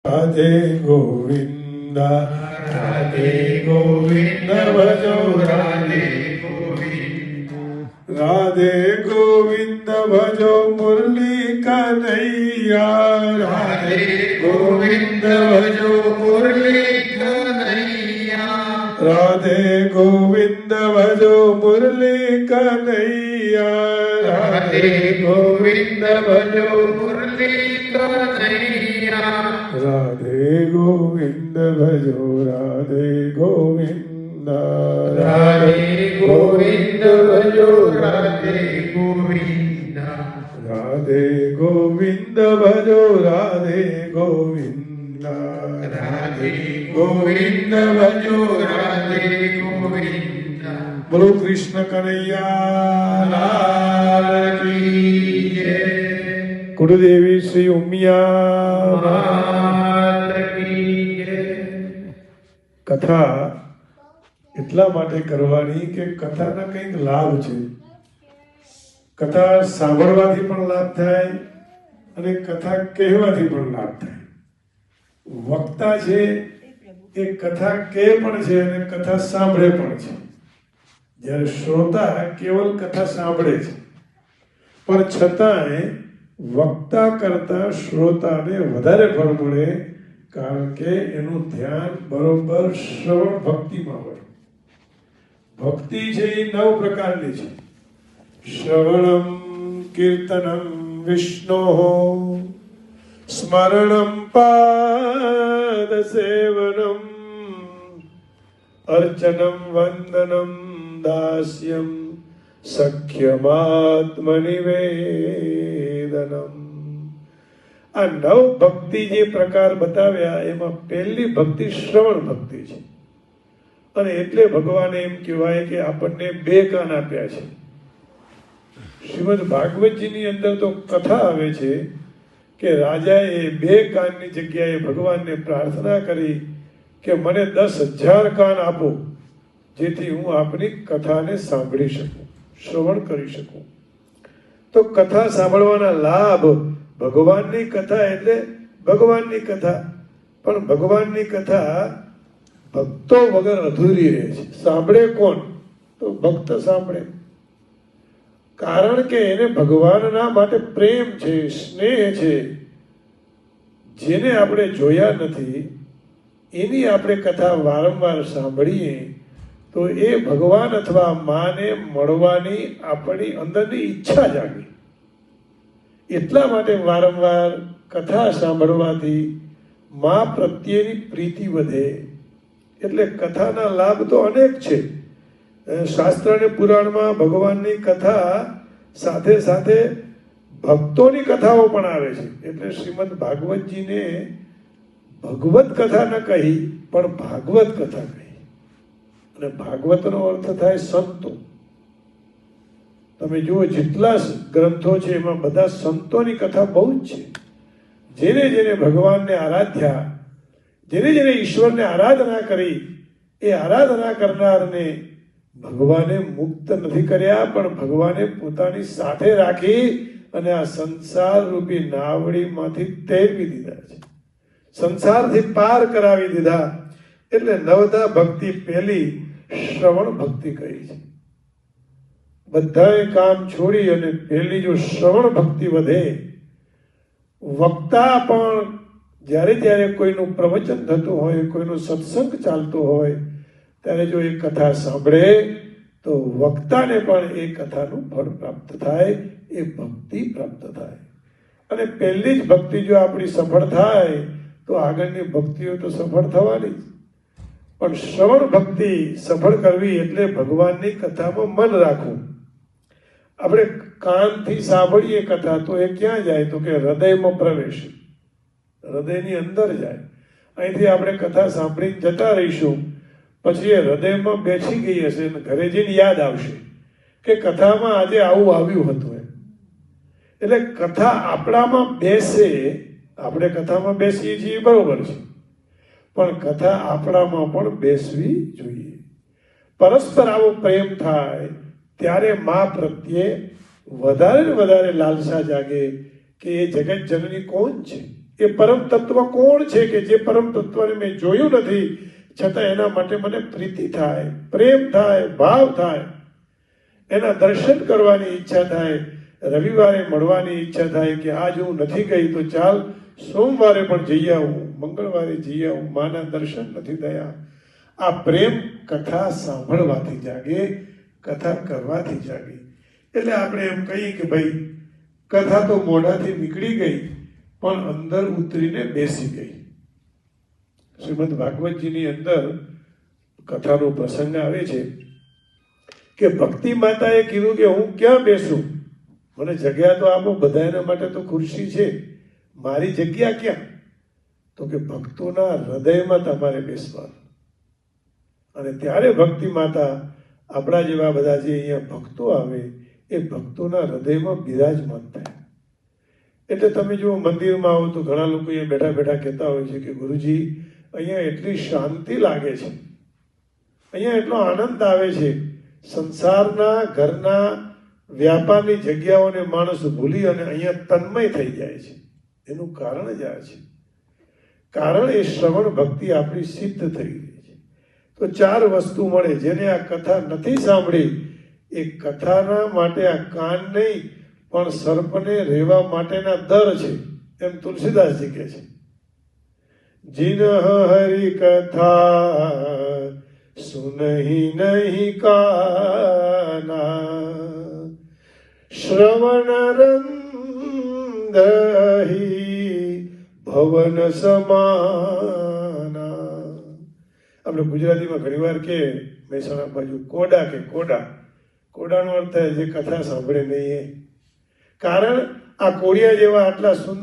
રાધે ગોવિંદ રાધે ગોવિંદ ભજો રાધે ગોવિંદ રાધે ગોવિંદ ભજો મુરલી કનૈયા રાધે ગોવિંદ ભજો મુરલી કનૈયા રાધે ગોવિંદ ભજો મુરલી કનૈયા રાધે ગોવિંદ ભજો મુરલી કનૈયા રાધે ગોવિંદ ભજો રાધે ગોવિંદ રાધે ગોવિંદ ભજો રાધે ગોવિંદ રાધે ગોવિંદ ભજો રાધે ગોવિંદ રાધે ગોવિંદ ભજો રાધે ગોવિંદ બોલો કૃષ્ણ કનૈયા લાલ કી જય ગુરુદેવી શ્રી ઉમિયા કથા એટલા માટે કરવાની કે કથાના કંઈક લાભ છે. કથા સાંભળવાથી પણ લાભ થાય અને કથા કહેવાથી પણ લાભ થાય. વક્તા છે એ કથા કહે પણ છે અને કથા સાંભળે પણ છે. જ્યારે શ્રોતા કેવલ કથા સાંભળે છે પણ છતાંય વક્તા કરતા શ્રોતાને વધારે ફળ મળે, કારણ કે એનું ધ્યાન બરોબર શ્રવણ ભક્તિમાં હોય. ભક્તિ છે એ 9 પ્રકારની છે. શ્રવણમ કીર્તનમ વિષ્ણો સ્મરણમ પાદ સેવનમ અર્ચનમ વંદનમ દાસ્યમ સખ્યમાત્મનિવેદનમ. આ 9 ભક્તિ જે પ્રકાર બતાવ્યા એમાં પહેલી ભક્તિ શ્રવણ ભક્તિ છે. અને એટલે ભગવાને એમ કહેવાય કે આપણને 2 કાન આપ્યા છે. શ્રીમદ ભાગવતજીની અંદર તો કથા આવે છે કે રાજાએ 2 કાનની જગ્યાએ ભગવાનને પ્રાર્થના કરી કે મને 10,000 કાન આપો, જેથી હું આપની કથાને સાંભળી શકું, શ્રવણ કરી શકું. તો કથા સાંભળવાના લાભ, ભગવાનની કથા એટલે ભગવાનની કથા, પણ ભગવાનની કથા ભક્તો વગર અધૂરી રહે છે. સાંભળે કોણ? તો ભક્ત સાંભળે. કારણ કે એને ભગવાનના માટે પ્રેમ છે, સ્નેહ છે. જેને આપણે જોયા નથી એની આપણે કથા વારંવાર સાંભળીએ તો એ ભગવાન અથવા માને મળવાની આપણી અંદરની ઈચ્છા જાગે. એટલા માટે વારંવાર કથા સાંભળવાથી મા પ્રત્યેની પ્રીતિ વધે. એટલે કથાના લાભ તો અનેક છે. શાસ્ત્ર અને પુરાણમાં ભગવાનની કથા સાથે સાથે ભક્તોની કથાઓ પણ આવે છે. એટલે શ્રીમદ ભાગવતજીને ભગવત કથા ન કહી પણ ભાગવત કથા કહી. અને ભાગવતનો અર્થ થાય સંતો. તમે જુઓ જેટલા ગ્રંથો છે એમાં બધા સંતોની કથા બહુ જ છે. જેને જેને ભગવાનને આરાધ્યા, જેને જેને ઈશ્વરને આરાધના કરી, એ આરાધના કરનારને ભગવાને મુક્ત નથી કર્યા, પણ ભગવાને પોતાની સાથે રાખી અને આ સંસાર રૂપી નાવડીમાંથી તેરવી દીધા છે, સંસારથી પાર કરાવી દીધા. એટલે નવધા ભક્તિ પહેલી શ્રવણ ભક્તિ કહી છે. બધાએ કામ છોડી અને પહેલી જો શ્રવણ ભક્તિ વધે, વક્તા પણ જ્યારે જ્યારે કોઈનું પ્રવચન થતું હોય, કોઈનો સત્સંગ ચાલતો હોય, ત્યારે જો એ કથા સાંભળે તો વક્તાને પણ એ કથાનું ફળ પ્રાપ્ત થાય, એ ભક્તિ પ્રાપ્ત થાય. અને પહેલી જ ભક્તિ જો આપણી સફળ થાય તો આગળની ભક્તિઓ તો સફળ થવાની જ. પણ શ્રવણ ભક્તિ સફળ કરવી એટલે ભગવાનની કથામાં મન રાખવું. આપણે કાનથી સાંભળીએ કથા તો એ ક્યાં જાય? તો કે હૃદયમાં પ્રવેશ, હૃદયની અંદર જાય. અહીંથી આપણે કથા સાંભળીને જતા રહીશું, પછી એ હૃદયમાં બેસી ગઈ હશે અને ઘરે જઈને યાદ આવશે કે કથામાં આજે આવું આવ્યું હતું એમ. એટલે કથા આપણામાં બેસે. આપણે કથામાં બેસીએ છીએ બરોબર છે, પણ કથા આપણામાં પણ બેસવી જોઈએ. પરસ્પર આવો પ્રેમ થાય ત્યારે મા પ્રત્યે વધારે ને વધારે લાલસા જાગે કે એ જગત જનની કોણ છે, એ પરમ તત્વ કોણ છે કે જે પરમ તત્વને મેં જોયું નથી, છતાં એના માટે મને પ્રીતિ થાય, પ્રેમ થાય, ભાવ થાય, એના દર્શન કરવાની ઈચ્છા થાય, રવિવારે મળવાની ઈચ્છા થાય કે આજ હું નથી ગઈ તો ચાલ સોમવારે પણ જઈ આવું, મંગળવારે જઈ આવું, માના દર્શન નથી થયા. આ પ્રેમ કથા સાંભળવાથી જાગે, કથા કરવાથી જાગે. એટલે આપણે એમ કહીએ કે ભાઈ કથા તો મોઢાથી નીકળી ગઈ પણ અંદર ઉતરીને બેસી ગઈ. શ્રીમદ ભાગવતજીની અંદર કથાનો પ્રસંગ આવે છે કે ભક્તિ માતાએ કીધું કે હું ક્યાં બેસું, મને જગ્યા તો આપો, બધાના માટે તો ખુરશી છે, મારી જગ્યા ક્યાં? તો કે ભક્તોના હૃદયમાં તમારે બેસવાનું. અને ત્યારે ભક્તિ માતા આપણા જેવા બધા જે અહીંયા ભક્તો આવે એ ભક્તોના હૃદયમાં બિરાજમાન થાય. એટલે તમે જો મંદિરમાં આવો તો ઘણા લોકો અહીંયા બેઠા બેઠા કહેતા હોય છે કે ગુરુજી અહીંયા એટલી શાંતિ લાગે છે, અહીંયા એટલો આનંદ આવે છે, સંસારના ઘરના વ્યાપારની જગ્યાઓને માણસ ભૂલી અને અહીંયા તન્મય થઈ જાય છે. એનું કારણ જ આ છે. કારણ એ શ્રવણ ભક્તિ આપણી સિદ્ધ થઈ ગઈ છે. તો 4 વસ્તુ મળે. જેને આ કથા નથી સાંભળી એ કથાના માટે આ કાન નહીં પણ સર્પને રહેવા માટેના દર છે, એમ તુલસીદાસજી કહે છે. જીન હરિ કથા સુનહી નહીં કાના, શ્રવણ રંદહી ભવન સમાના. આપણે ગુજરાતીમાં ઘણી વાર કે મહેસાણા બાજુ કોડા કે કોડા, કોડાનો અર્થ થાય જે કથા સાંભળે નહીં એ. કારણ આ કોડિયા જેવા આટલા સુંદર